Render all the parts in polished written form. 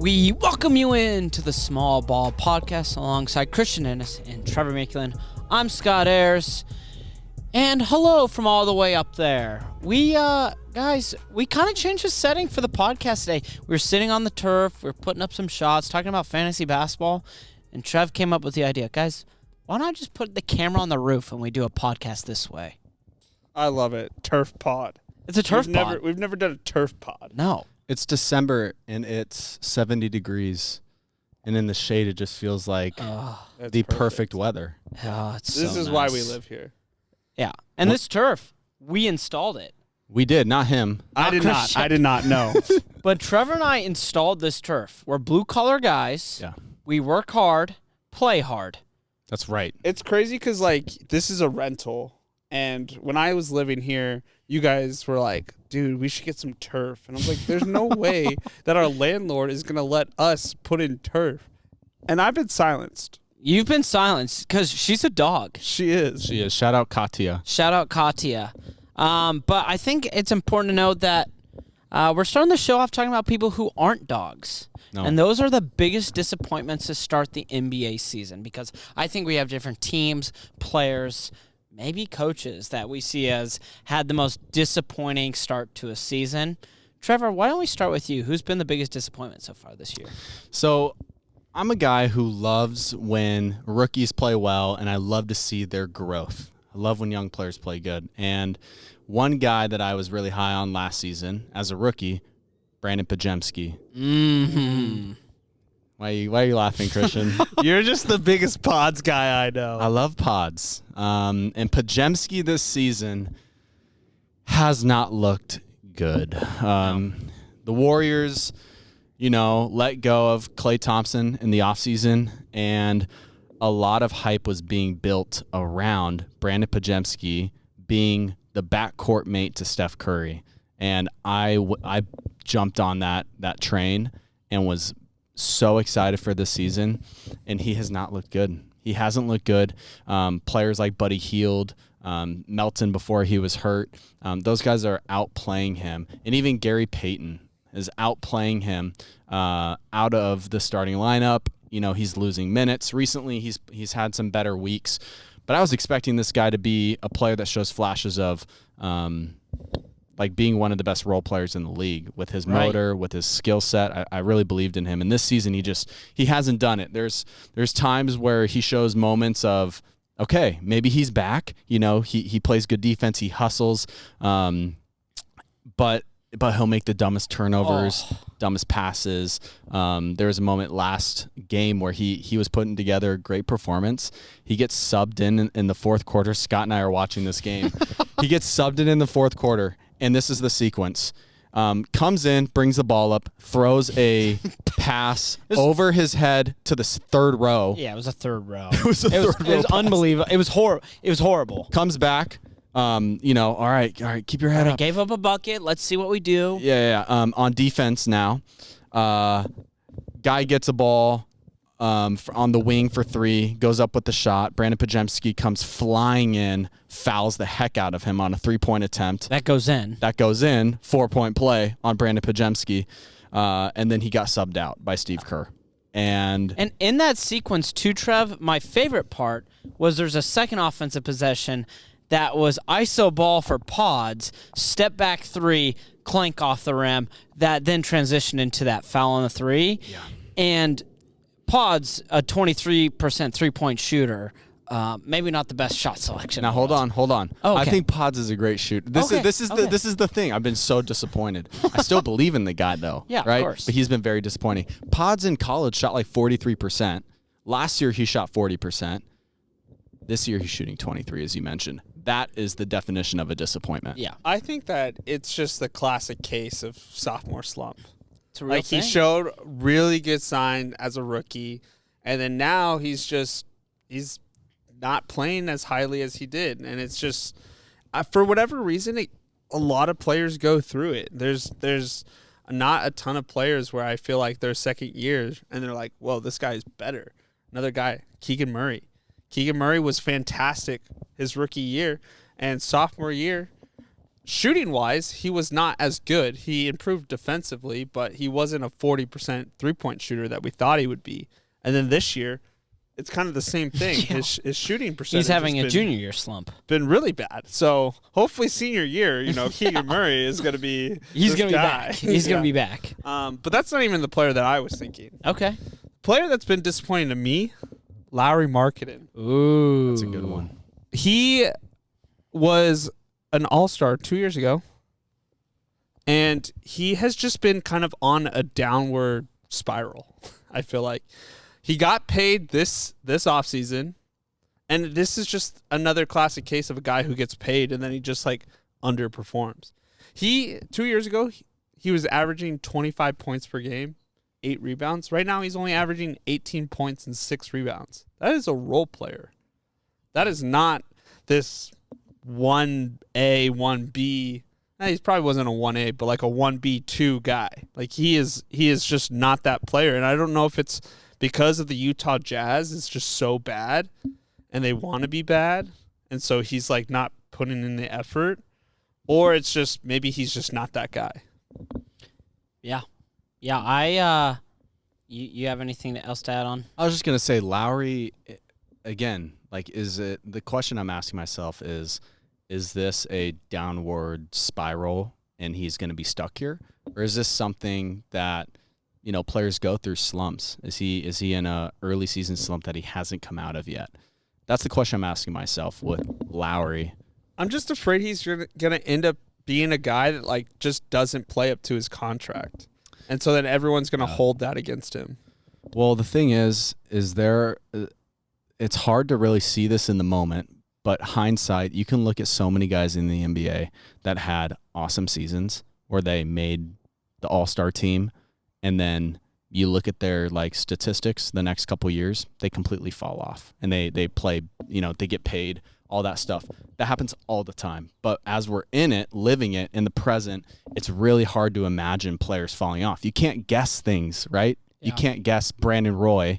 We welcome you into the Small Ball Podcast alongside Christian Ennis and Trevor Makelin. I'm Scott Ayers, and hello from all the way up there. We kind of changed the setting for the podcast today. We were sitting on the turf, we were putting up some shots, talking about fantasy basketball, and Trev came up with the idea, guys, why not just put the camera on the roof and we do a podcast this way? I love it. Turf pod. It's a turf pod. We've never done a turf pod. No. It's December, and it's 70 degrees, and in the shade, it just feels like the perfect weather. Oh, This is why we live here. Yeah. And this turf, we installed it. We did, not him. I did not know. But Trevor and I installed this turf. We're blue-collar guys. Yeah. We work hard, play hard. That's right. It's crazy because, this is a rental. And when I was living here, you guys were like, dude, we should get some turf. And I was like, there's no way that our landlord is going to let us put in turf. And I've been silenced. You've been silenced because she's a dog. She is. She is. Shout out Katya. Shout out Katya. But I think it's important to note that we're starting the show off talking about people who aren't dogs. No. And those are the biggest disappointments to start the NBA season because I think we have different teams, players, maybe coaches that we see as had the most disappointing start to a season. Trevor, why don't we start with you? Who's been the biggest disappointment so far this year? So I'm a guy who loves when rookies play well, and I love to see their growth. I love when young players play good. And one guy that I was really high on last season as a rookie, Brandon Pajemski. Mm-hmm. Why are you laughing, Christian? You're just the biggest pods guy I know. I love pods. And Pajemski this season has not looked good. The Warriors, let go of Klay Thompson in the offseason, and a lot of hype was being built around Brandon Pajemski being the backcourt mate to Steph Curry. And I jumped on that train and was so excited for this season, and he has not looked good. He hasn't looked good. Players like Buddy Hield, Melton before he was hurt, those guys are outplaying him. And even Gary Payton is outplaying him out of the starting lineup. He's losing minutes. Recently, he's had some better weeks. But I was expecting this guy to be a player that shows flashes of being one of the best role players in the league with his motor, with his skill set. I really believed in him. And this season, he hasn't done it. There's times where he shows moments of, okay, maybe he's back. He plays good defense. He hustles. But he'll make the dumbest turnovers, dumbest passes. There was a moment last game where he was putting together a great performance. He gets subbed in the fourth quarter. Scott and I are watching this game. He gets subbed in the fourth quarter. And this is the sequence. Comes in, brings the ball up, throws a pass over his head to the third row. Yeah, it was a third row. It was unbelievable. It was horrible. Comes back. All right, keep your head up. Gave up a bucket. Let's see what we do. Yeah. On defense now, guy gets a ball on the wing for three, goes up with the shot. Brandon Pajemski comes flying in, fouls the heck out of him on a three-point attempt. That goes in. 4-point play on Brandon Pajemski, and then he got subbed out by Steve Kerr. And in that sequence too, Trev, my favorite part was there's a second offensive possession that was ISO ball for Pods, step back three, clank off the rim, that then transitioned into that foul on the three. Yeah. And Pod's a 23% three-point shooter. Maybe not the best shot selection. Now hold on. Oh, okay. I think Pods is a great shooter. This is the thing. I've been so disappointed. I still believe in the guy though. Yeah, right? Of course. But he's been very disappointing. Pods in college shot 43%. Last year he shot 40%. This year he's shooting 23, as you mentioned. That is the definition of a disappointment. Yeah. I think that it's just the classic case of sophomore slump. It's a real thing. He showed really good sign as a rookie, and then now he's not playing as highly as he did. And it's just, for whatever reason, a lot of players go through it. There's not a ton of players where I feel like they're second years, and they're like, whoa, this guy's better. Another guy, Keegan Murray. Keegan Murray was fantastic his rookie year, and sophomore year, shooting-wise, he was not as good. He improved defensively, but he wasn't a 40% three-point shooter that we thought he would be. And then this year, it's kind of the same thing. Yeah. His shooting percentage He's having a junior year slump. been really bad. So hopefully senior year, Keegan Murray is going to be He's going to be back. He's going to be back. But that's not even the player that I was thinking. Okay. Player that's been disappointing to me, Lowry Markkanen. Ooh. That's a good one. He was an all-star 2 years ago, and he has just been kind of on a downward spiral, I feel like. He got paid this offseason, and this is just another classic case of a guy who gets paid and then he just like underperforms. 2 years ago, he was averaging 25 points per game, 8 rebounds. Right now, he's only averaging 18 points and 6 rebounds. That is a role player. That is not this 1A, 1B. He probably wasn't a 1A, but like a 1B2 guy. Like he is just not that player. And I don't know if it's because of the Utah Jazz is just so bad and they want to be bad. And so he's like not putting in the effort, or it's just maybe he's just not that guy. Yeah. Yeah. You have anything else to add on? I was just going to say Lowry, again, like the question I'm asking myself is this a downward spiral and he's going to be stuck here? Or is this something that, players go through slumps? Is he in a early season slump that he hasn't come out of yet? That's the question I'm asking myself with Lowry. I'm just afraid he's going to end up being a guy that like just doesn't play up to his contract. And so then everyone's going to hold that against him. Well, the thing is there it's hard to really see this in the moment, but hindsight, you can look at so many guys in the NBA that had awesome seasons where they made the All-Star team, and then you look at their like statistics the next couple years, they completely fall off. And they play, they get paid, all that stuff. That happens all the time. But as we're in it, living it in the present, it's really hard to imagine players falling off. You can't guess things, right? Yeah. You can't guess Brandon Roy,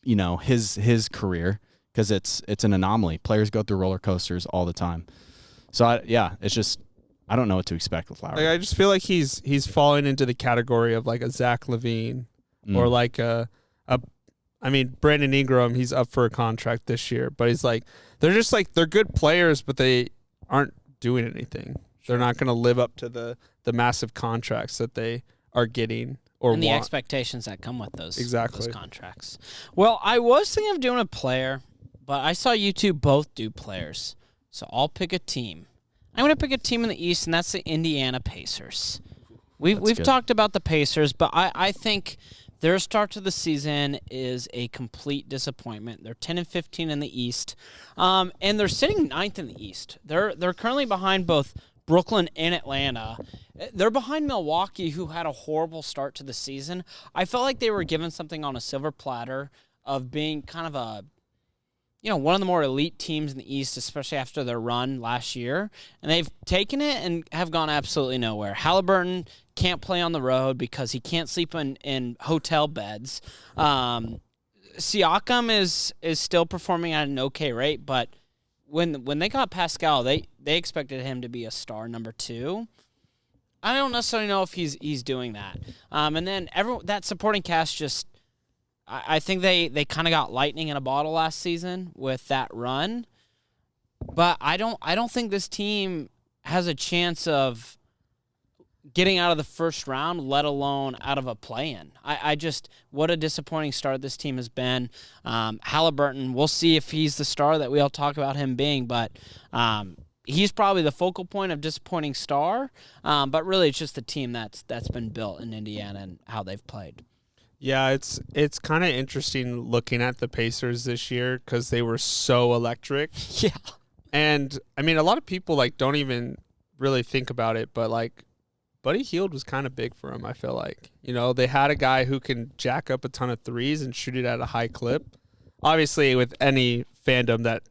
his career, because it's an anomaly. Players go through roller coasters all the time. So it's just I don't know what to expect with Lowry. I just feel like he's falling into the category of like a Zach LaVine or like Brandon Ingram. He's up for a contract this year, but he's like they're good players, but they aren't doing anything. They're not going to live up to the massive contracts that they are getting. And the expectations that come with those contracts. Well, I was thinking of doing a player, but I saw you two both do players. So I'll pick a team. I'm going to pick a team in the East, and that's the Indiana Pacers. We've talked about the Pacers, but I think their start to the season is a complete disappointment. They're 10-15 in the East, and they're sitting 9th in the East. They're currently behind both Brooklyn and Atlanta. They're behind Milwaukee, who had a horrible start to the season. I felt like they were given something on a silver platter of being kind of a, one of the more elite teams in the East, especially after their run last year. And they've taken it and have gone absolutely nowhere. Halliburton can't play on the road because he can't sleep in hotel beds. Siakam is still performing at an okay rate, but when they got Pascal, they expected him to be a star number 2. I don't necessarily know if he's doing that. And then that supporting cast just, I think they kind of got lightning in a bottle last season with that run. But I don't think this team has a chance of getting out of the first round, let alone out of a play-in. What a disappointing start this team has been. Halliburton, we'll see if he's the star that we all talk about him being, but he's probably the focal point of disappointing star. But really, it's just the team that's been built in Indiana and how they've played. Yeah, it's kind of interesting looking at the Pacers this year because they were so electric. Yeah. And, a lot of people, don't even really think about it, but, Buddy Hield was kind of big for him, I feel like. They had a guy who can jack up a ton of threes and shoot it at a high clip. Obviously, with any fandom that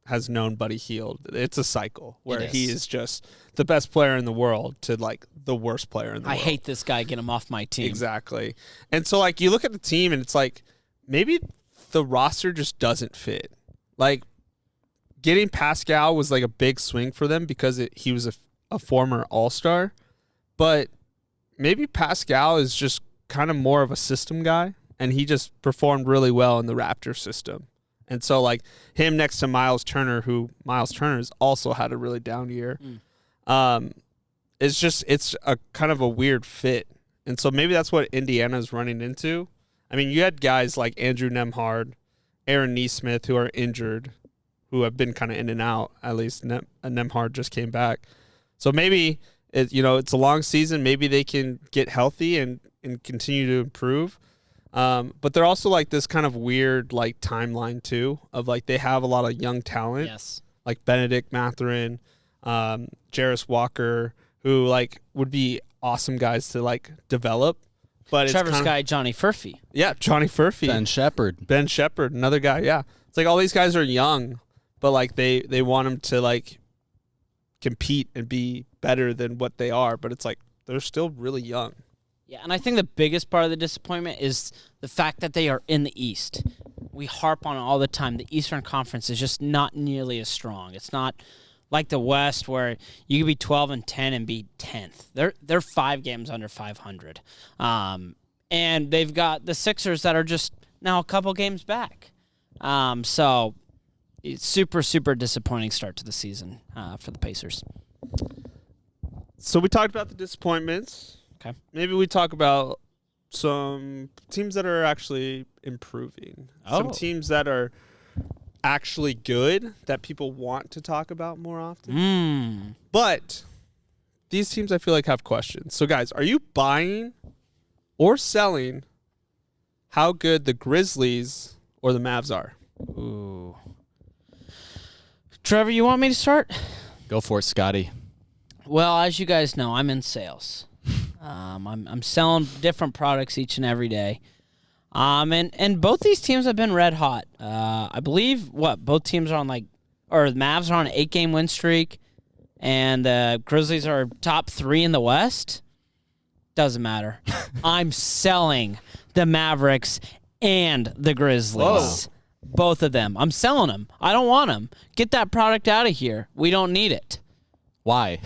has known Buddy Hield, it's a cycle where he is just the best player in the world to, the worst player in the world. I hate this guy. Get him off my team. Exactly. And so, you look at the team, and it's maybe the roster just doesn't fit. Getting Pascal was, a big swing for them because he was a former All-Star, but maybe Pascal is just kind of more of a system guy, and he just performed really well in the Raptors system. And so, like, him next to Miles Turner, who Miles Turner's also had a really down year, it's a kind of a weird fit. And so maybe that's what Indiana's running into. I mean, you had guys like Andrew Nemhard, Aaron Nesmith, who are injured, who have been kind of in and out. At least Nemhard just came back. So maybe, it's a long season. Maybe they can get healthy and continue to improve. But they're also like this kind of weird like timeline too of like they have a lot of young talent. Yes. Like Benedict Mathurin, Jarris Walker, who like would be awesome guys to like develop. But Trevor's guy, Johnny Furphy. Yeah, Johnny Furphy. Ben Shepherd, another guy. Yeah, it's like all these guys are young, but like they want them to like compete and be better than what they are. But it's like they're still really young. Yeah, and I think the biggest part of the disappointment is the fact that they are in the East. We harp on it all the time. The Eastern Conference is just not nearly as strong. It's not like the West where you could be 12-10 and be 10th. They're 5 games under 500. And they've got the Sixers that are just now a couple games back. So it's super, super disappointing start to the season for the Pacers. So we talked about the disappointments. Okay. Maybe we talk about some teams that are actually improving. Some teams that are actually good that people want to talk about more often. But these teams I feel like have questions. So guys, are you buying or selling how good the Grizzlies or the Mavs are? Ooh. Trevor, you want me to start? Go for it, Scotty. Well, as you guys know, I'm in sales. I'm selling different products each and every day. And both these teams have been red hot. I believe both teams are on the Mavs are on an 8-game win streak, and the Grizzlies are top 3 in the West. Doesn't matter. I'm selling the Mavericks and the Grizzlies. Whoa. Both of them. I'm selling them. I don't want them. Get that product out of here. We don't need it. Why?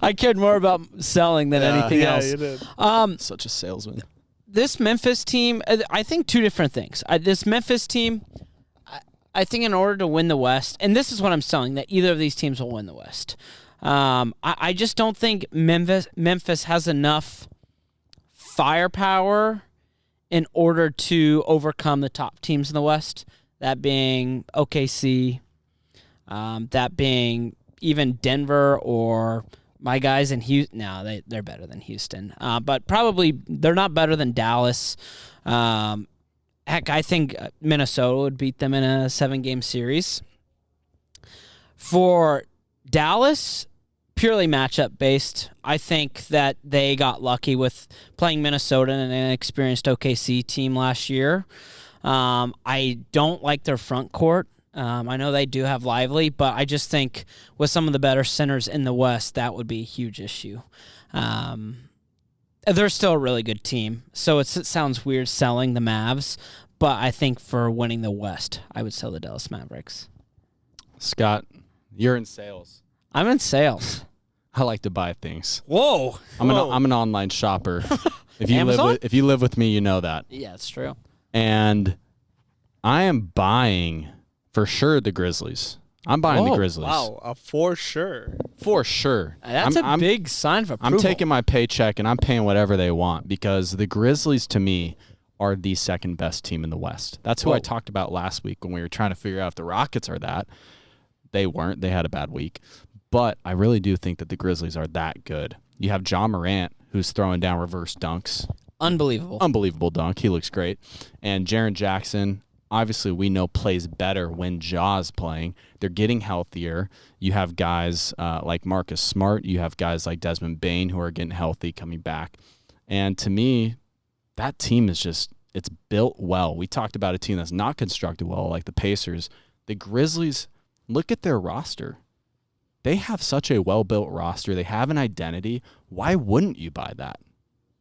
I cared more about selling than anything else. Yeah, you did. Such a salesman. This Memphis team, I think two different things. This Memphis team, I think in order to win the West, and this is what I'm selling, that either of these teams will win the West. I just don't think Memphis has enough firepower in order to overcome the top teams in the West, that being OKC, that being even Denver or my guys in Houston. No, they're better than Houston. But probably they're not better than Dallas. Heck, I think Minnesota would beat them in a 7-game series. For Dallas, purely matchup based, I think that they got lucky with playing Minnesota and an experienced OKC team last year. I don't like their front court. I know they do have Lively, but I just think with some of the better centers in the West, that would be a huge issue. They're still a really good team, so it sounds weird selling the Mavs, but I think for winning the West, I would sell the Dallas Mavericks. Scott, you're in sales. I'm in sales. I like to buy things. Whoa. I'm an online shopper. If you live with me, you know that. Yeah, it's true. And I am buying for sure the Grizzlies. I'm buying the Grizzlies. Wow, for sure. For sure. That's a big sign of approval. I'm taking my paycheck and I'm paying whatever they want because the Grizzlies, to me, are the second best team in the West. That's who I talked about last week when we were trying to figure out if the Rockets are that. They weren't. They had a bad week. But I really do think that the Grizzlies are that good. You have John Morant, who's throwing down reverse dunks. Unbelievable dunk. He looks great. And Jaren Jackson, obviously we know plays better when Ja's playing. They're getting healthier. You have guys like Marcus Smart. You have guys like Desmond Bane who are getting healthy, coming back. And to me, that team is just, it's built well. We talked about a team that's not constructed well, like the Pacers. The Grizzlies, look at their roster. They have such a well-built roster. They have an identity. Why wouldn't you buy that?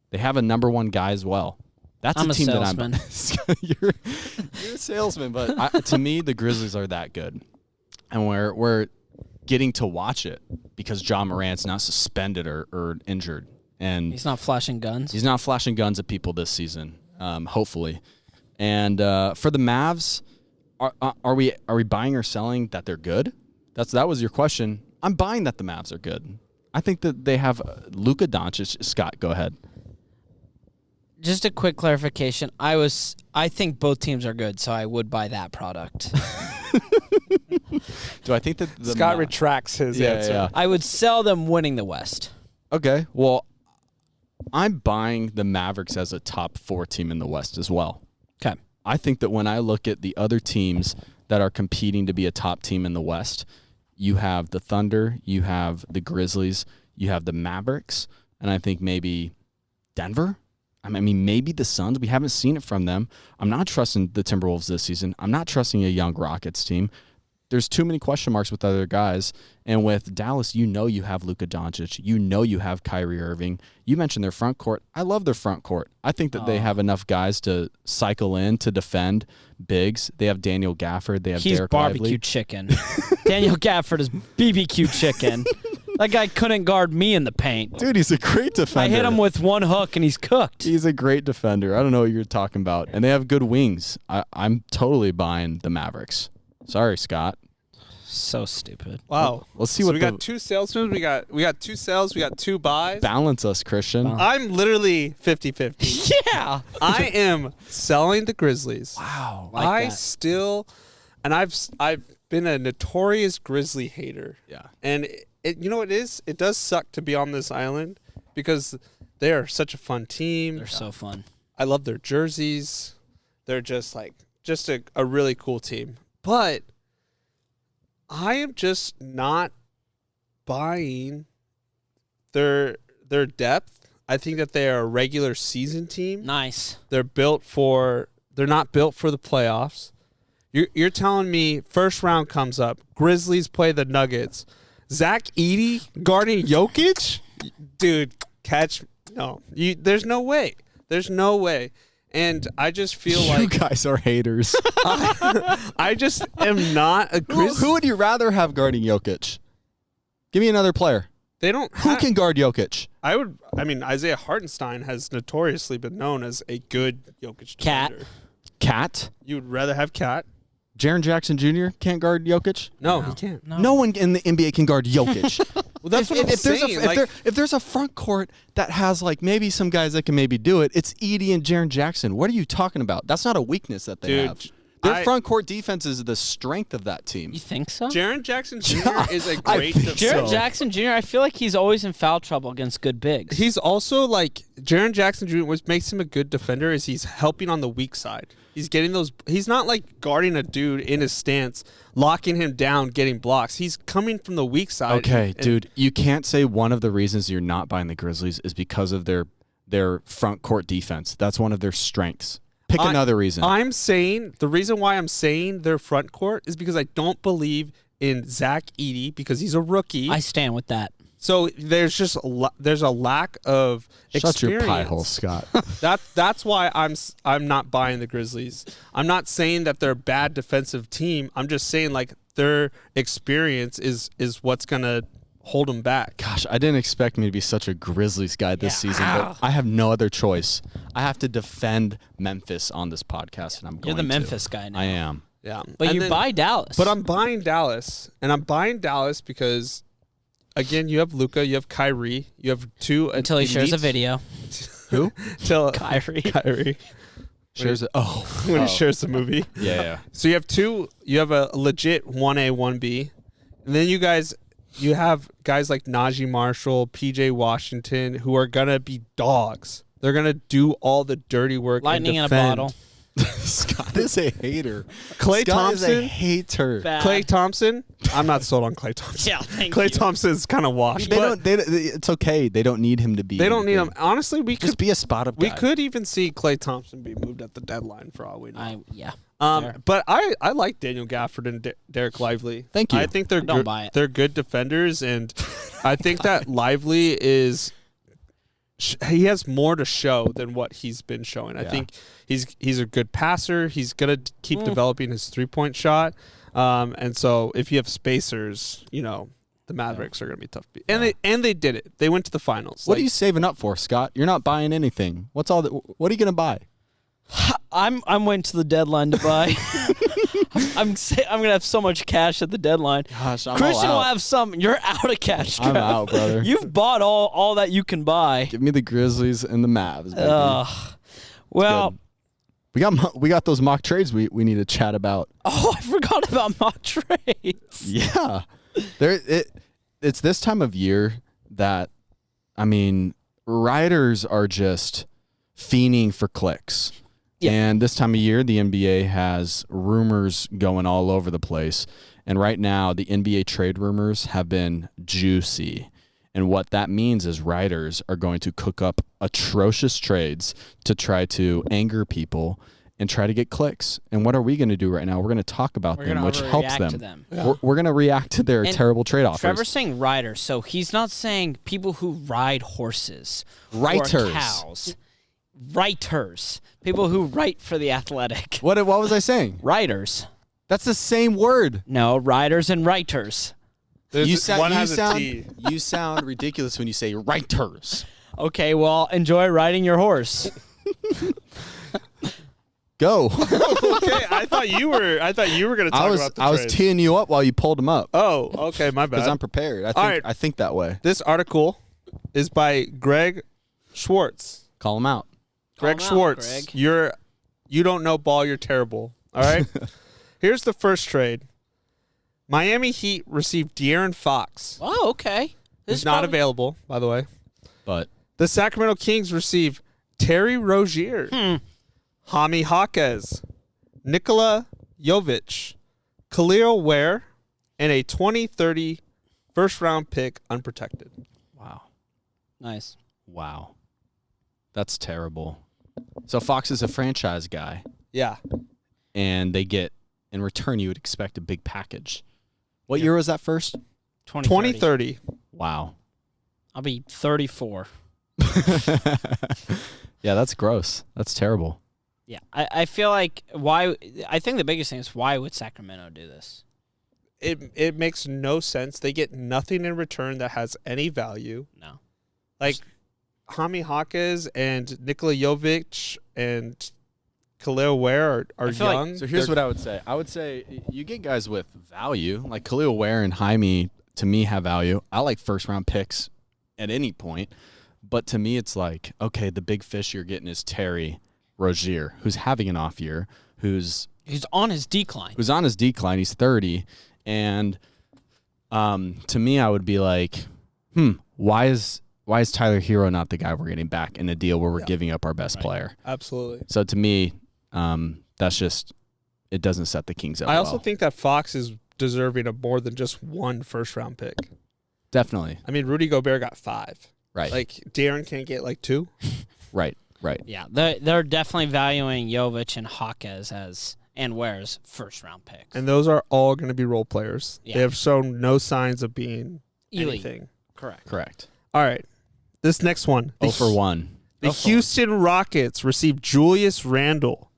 They have a number one guy as well. That's I'm a team a salesman. that I'm. You're a salesman, but to me, the Grizzlies are that good. And where getting to watch it because John Morant's not suspended or injured. And He's not flashing guns. he's not flashing guns at people this season, hopefully. And for the Mavs, are we buying or selling that they're good? That was your question. I'm buying that the Mavs are good. I think that they have Luka Doncic. Scott, go ahead. Just a quick clarification. I think both teams are good, so I would buy that product. Do I think that the Scott retracts his answer. Yeah. I would sell them winning the West. Okay. Well, I'm buying the Mavericks as a top 4 team in the West as well. Okay. I think that when I look at the other teams that are competing to be a top team in the West, you have the Thunder, you have the Grizzlies, you have the Mavericks, and I think maybe Denver. I mean, maybe the Suns. We haven't seen it from them. I'm not trusting the Timberwolves this season. I'm not trusting a young Rockets team. There's too many question marks with other guys. And with Dallas, you have Luka Doncic. You have Kyrie Irving. You mentioned their front court. I love their front court. I think that they have enough guys to cycle in to defend bigs. They have Daniel Gafford. They have He's Derek barbecue Lively. chicken. Daniel Gafford is BBQ chicken. That guy couldn't guard me in the paint. Dude, he's a great defender. I hit him with one hook, and he's cooked. He's a great defender. I don't know what you're talking about. And they have good wings. I'm totally buying the Mavericks. Sorry, Scott. So stupid. Wow. Let's see So what we got 2 salesmen. We got 2 sales. We got 2 buys. balance us, Christian. I'm literally 50-50. Yeah. I am selling the Grizzlies. Wow. Like that. still, and I've been a notorious Grizzly hater. Yeah. And it you know what it is? It does suck to be on this island because they are such a fun team. They're so fun. I love their jerseys. They're just a really cool team. But I am just not buying their depth. I think that they are a regular season team. Nice. They're not built for the playoffs. You're telling me first round comes up, Grizzlies play the Nuggets. Zach Edey guarding Jokic? Dude, there's no way. There's no way. And I just feel You like guys are haters. I just am not a Grizzly. Who would you rather have guarding Jokic? Give me another player. They don't Who can guard Jokic? Isaiah Hartenstein has notoriously been known as a good Jokic Cat. defender. Cat? You would rather have Cat? Jaren Jackson Jr. can't guard Jokic? No, he can't. No one in the NBA can guard Jokic. Well, that's what I'm saying. If there's a front court that has maybe some guys that can maybe do it, it's Edey and Jaren Jackson. What are you talking about? That's not a weakness that they have. Their front court defense is the strength of that team. You think so? Jaren Jackson Jr. is a great think defender. Jaren Jackson Jr., I feel like he's always in foul trouble against good bigs. He's also Jaren Jackson Jr. What makes him a good defender is he's helping on the weak side. He's getting those. He's not guarding a dude in his stance, locking him down, getting blocks. He's coming from the weak side. Okay, dude, you can't say one of the reasons you're not buying the Grizzlies is because of their front court defense. That's one of their strengths. Pick another reason. I'm saying the reason why I'm saying their front court is because I don't believe in Zach Edey because he's a rookie. I stand with that. So there's just there's a lack of experience. Shut your pie hole, Scott. That's why I'm not buying the Grizzlies. I'm not saying that they're a bad defensive team. I'm just saying their experience is what's gonna hold them back. Gosh, I didn't expect me to be such a Grizzlies guy this season, but I have no other choice. I have to defend Memphis on this podcast, and I'm going to. You're the Memphis guy now. I am. Yeah, But you buy Dallas. But I'm buying Dallas, and I'm buying Dallas because, again, you have Luka, you have Kyrie, you have 2 until he shares a elites. video. Who? Kyrie. Shares it. Oh. When he shares the movie. Yeah. So you have 2. You have a legit 1A, 1B, and then you have guys like Najee Marshall, PJ Washington, who are gonna be dogs. They're gonna do all the dirty work. Lightning in and a defend. bottle. Scott is a hater. Klay Scott is a Thompson. hater. Bad. Klay Thompson. I'm not sold on Klay Thompson. Yeah, thank Klay you. Thompson's kind of washed. But It's okay. They don't need him to be. they don't need him. anything. Honestly, we Just could be a spot up we guy. could even see Klay Thompson be moved at the deadline for all we know. Yeah. Fair. But I like Daniel Gafford and Derek Lively. Thank you. I think they're Don't good. buy it. They're good defenders, and I think that Lively is. He has more to show than what he's been showing. I think he's a good passer. He's gonna keep developing his 3-point shot, and so if you have spacers, the Mavericks are going to be tough to beat. And they did it. They went to the finals. What are you saving up for, Scott? You're not buying anything. What are you going to buy? I'm waiting to the deadline to buy. I'm gonna have so much cash at the deadline. Gosh, I'm Christian all will out. have some. You're out of cash. I'm Trev. out, brother. You've bought all that you can buy. Give me the Grizzlies and the Mavs, baby. Well, we got those mock trades we need to chat about. oh, I forgot about mock trades. Yeah. It's this time of year that, writers are just fiending for clicks. Yeah. And this time of year, the NBA has rumors going all over the place. And right now, the NBA trade rumors have been juicy. And what that means is writers are going to cook up atrocious trades to try to anger people and try to get clicks. And what are we going to do right now? We're going to talk about them, which helps them. To them. Yeah. We're going to react to their terrible trade offers. Trevor's saying riders, so he's not saying people who ride horses. Writers. Or cows. Writers. People who write for The Athletic. What was I saying? Writers. That's the same word. No, riders and writers. One has a T. You sound ridiculous when you say writers. Okay, well, enjoy riding your horse. Go. Okay, I thought you were going to talk about the I was trades. teeing you up while you pulled them up. Oh, okay, my bad. Because I'm prepared. I think that way. This article is by Greg Schwartz. Call them out. Greg Call 'em out, Schwartz. Greg. You don't know ball, you're terrible. All right? Here's the first trade. Miami Heat received De'Aaron Fox. Oh, okay. Who's not available, by the way. But The Sacramento Kings receive Terry Rozier, Jaime Jaquez, Nikola Jovic, Khalil Ware, and a 2030 first-round pick unprotected. Wow. Nice. wow. That's terrible. So Fox is a franchise guy, Yeah. and they get, in return, you would expect a big package. What year was that first? 2030. Wow. I'll be 34. Yeah, that's gross. That's terrible. Yeah, I feel like I think the biggest thing is why would Sacramento do this? It makes no sense. They get nothing in return that has any value. No. Like Jaime Jaquez and Nikola Jovic and Khalil Ware are feel like- young. So here's what I would say. I would say you get guys with value. Like Khalil Ware and Jaime, to me, have value. I like first-round picks at any point. But to me, it's like, okay, the big fish you're getting is Terry Rozier, who's having an off year, who's on his decline. He's 30. And to me, I would be like, why is Tyler Hero not the guy we're getting back in a deal where we're giving up our best player? Absolutely. So to me, that's just, it doesn't set the Kings up I also well. think that Fox is deserving of more than just one first-round pick. Definitely. I mean, Rudy Gobert got 5. Right. Like, De'Aaron can't get, 2? Right. Yeah, they're definitely valuing Jovic and Jaquez and Ware's first-round picks. And those are all going to be role players. Yeah. They have shown no signs of being Elite. anything. Correct. All right. This next one. 0 for 1. The Houston Rockets received Julius Randle.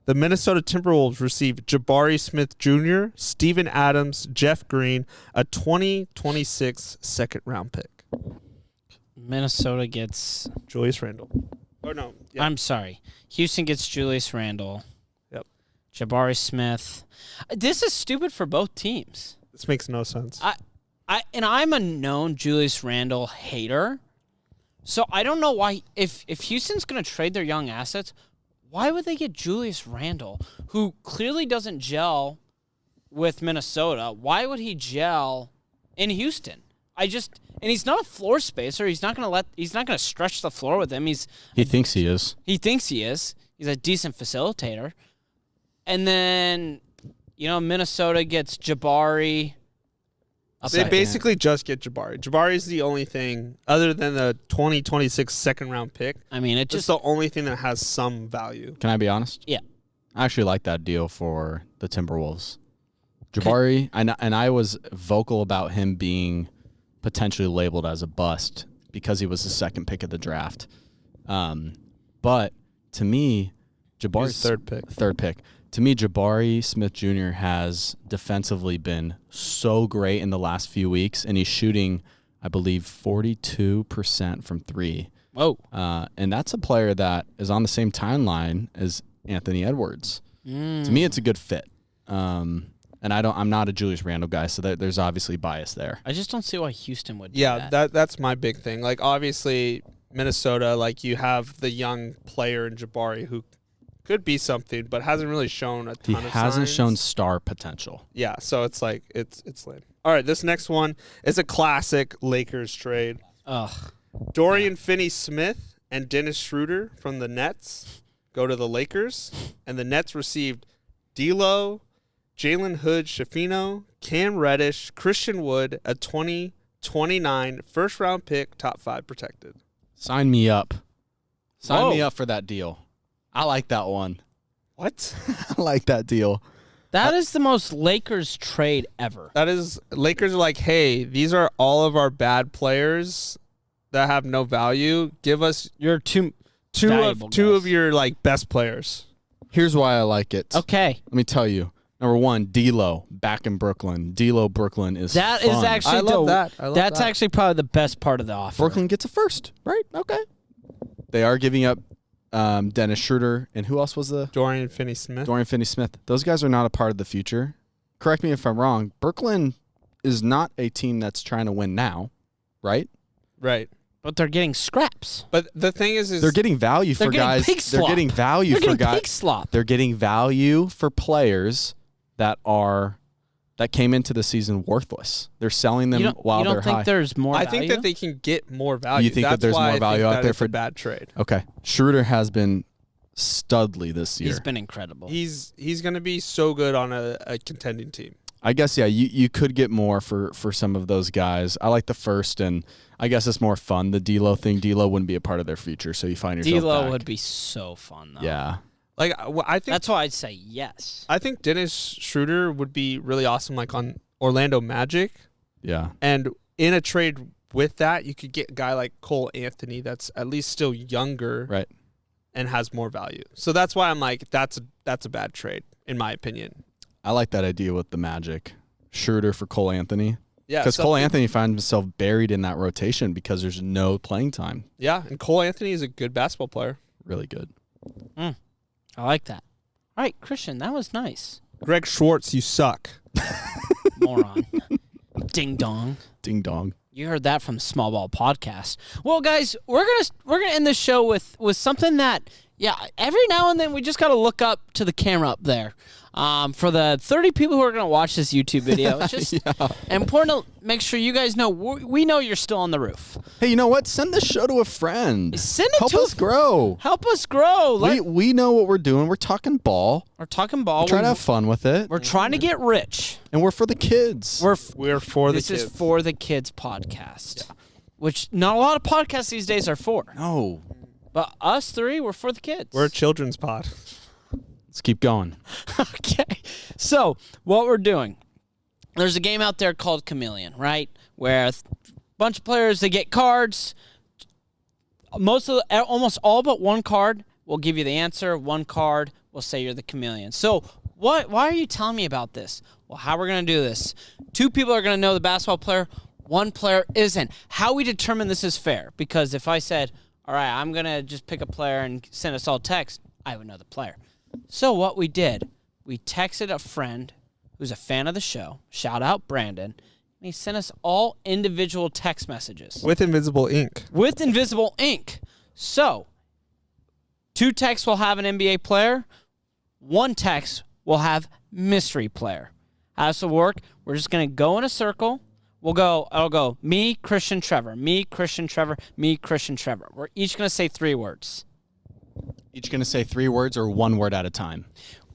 The Minnesota Timberwolves received Jabari Smith Jr., Steven Adams, Jeff Green, a 2026 second-round pick. Minnesota gets... Julius Randle. Oh, no. Yeah. I'm sorry. Houston gets Julius Randle. Yep. Jabari Smith. This is stupid for both teams. This makes no sense. I'm a known Julius Randle hater. So I don't know why, if Houston's going to trade their young assets, why would they get Julius Randle, who clearly doesn't gel with Minnesota? Why would he gel in Houston? And he's not a floor spacer. He's not going to stretch the floor with him. He thinks he is. He thinks he is. He's a decent facilitator. And then, Minnesota gets Jabari. They basically just get Jabari. Jabari is the only thing, other than the 2026 second-round pick. I mean, It's just the only thing that has some value. Can I be honest? Yeah. I actually like that deal for the Timberwolves. Jabari, and I was vocal about him being potentially labeled as a bust because he was the second pick of the draft. But to me, Jabari's third pick. Third pick. to me, Jabari Smith Jr. has defensively been so great in the last few weeks, and he's shooting, I believe, 42% from three. Whoa. And that's a player that is on the same timeline as Anthony Edwards. To me, it's a good fit. And I'm not a Julius Randle guy, so there's obviously bias there. I just don't see why Houston would do Yeah, that. that's my big thing. Like, obviously, Minnesota, like, you have the young player in Jabari who could be something, but hasn't really shown a ton of signs. He hasn't shown star potential. Yeah, so it's like, it's lame. All right, this next one is a classic Lakers trade. Ugh. Dorian Finney-Smith and Dennis Schroeder from the Nets go to the Lakers, and the Nets received D'Lo, Jalen Hood-Schifino, Cam Reddish, Christian Wood, a 2029 first-round pick, top 5 protected. Sign me up. Sign Whoa. me up for that deal. I like that one. What? I like that deal. That is the most Lakers trade ever. That is, Lakers are like, hey, these are all of our bad players that have no value. Give us You're two two guys. of your like best players. Here's why I like it. Okay. Let me tell you. Number one, D'Lo back in Brooklyn. D'Lo Brooklyn is That fun. is actually I love that. I love that's that. actually probably the best part of the offer. Brooklyn gets a first, right? Okay. They are giving up Dennis Schroeder, and who else was the Dorian Finney-Smith. Dorian Finney-Smith. Those guys are not a part of the future. Correct me if I'm wrong. Brooklyn is not a team that's trying to win now, right? Right. But they're getting scraps. But the thing is They're getting value They're for getting guys. pig They're slop. getting value They're for getting guys. pig slop. They're getting value for players that came into the season worthless. They're selling them while you don't they're think high. there's more I value? think that they can get more value. You think that That's there's why more I value think out that there it's for a bad trade. Okay. Schroeder has been studly this year. He's been incredible. He's going to be so good on a contending team. I guess, yeah, you could get more for some of those guys. I like the first, and I guess it's more fun. The D'Lo thing, D'Lo wouldn't be a part of their future, so you find yourself D'Lo back. would be so fun, though. Yeah. Like, I think That's why I'd say yes. I think Dennis Schroeder would be really awesome, like on Orlando Magic. Yeah. And in a trade with that, you could get a guy like Cole Anthony that's at least still younger, Right. and has more value. So that's why I'm like, that's a bad trade, in my opinion. I like that idea with the Magic. Schroeder for Cole Anthony. Yeah, Because so- Cole Anthony finds himself buried in that rotation because there's no playing time. Yeah, and Cole Anthony is a good basketball player. Really good. I like that. All right, Christian, that was nice. Greg Schwartz, you suck. Moron. Ding dong. Ding dong. You heard that from Small Ball Podcast. Well, guys, we're gonna end this show with something that, yeah, every now and then we just gotta look up to the camera up there. For the 30 people who are gonna watch this YouTube video, it's just important to make sure you guys know we know you're still on the roof. Hey, you know what? Send this show to a friend. Send it Help to us grow. Help us grow. We know what we're doing. We're talking ball. We're talking ball. Trying to have fun with it. We're trying to get rich. And we're for the kids. We're for the This kids. is for the kids podcast, which not a lot of podcasts these days are for. No. But us three, we're for the kids. We're a children's pod. Let's keep going. Okay. So what we're doing, there's a game out there called Chameleon, right? Where a bunch of players, they get cards. Almost all but one card will give you the answer. One card will say you're the chameleon. So why are you telling me about this? Well, how we're going to do this. Two people are going to know the basketball player. One player isn't. How we determine this is fair. Because if I said, all right, I'm going to just pick a player and send us all text, I would know the player. So what we did, we texted a friend who's a fan of the show. Shout out Brandon. And he sent us all individual text messages. With invisible ink. With invisible ink. So, 2 texts will have an NBA player. 1 text will have mystery player. How does it work? We're just going to go in a circle. I'll go, me, Christian, Trevor. Me, Christian, Trevor. Me, Christian, Trevor. We're each going to say 3 words. Each going to say 3 words or 1 word at a time?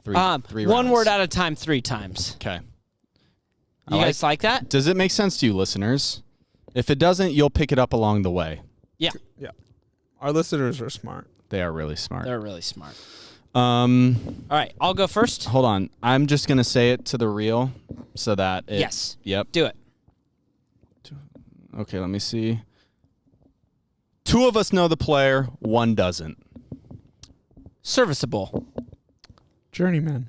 Three 1 rounds. word at a time, 3 times. Okay. You guys like that? Does it make sense to you, listeners? If it doesn't, you'll pick it up along the way. Yeah. Yeah. Our listeners are smart. They are really smart. They're really smart. All right, I'll go first. Hold on. I'm just going to say it to the reel so that it... Yes. Yep. Do it. Okay, let me see. 2 of us know the player, 1 doesn't. Serviceable. Journeyman.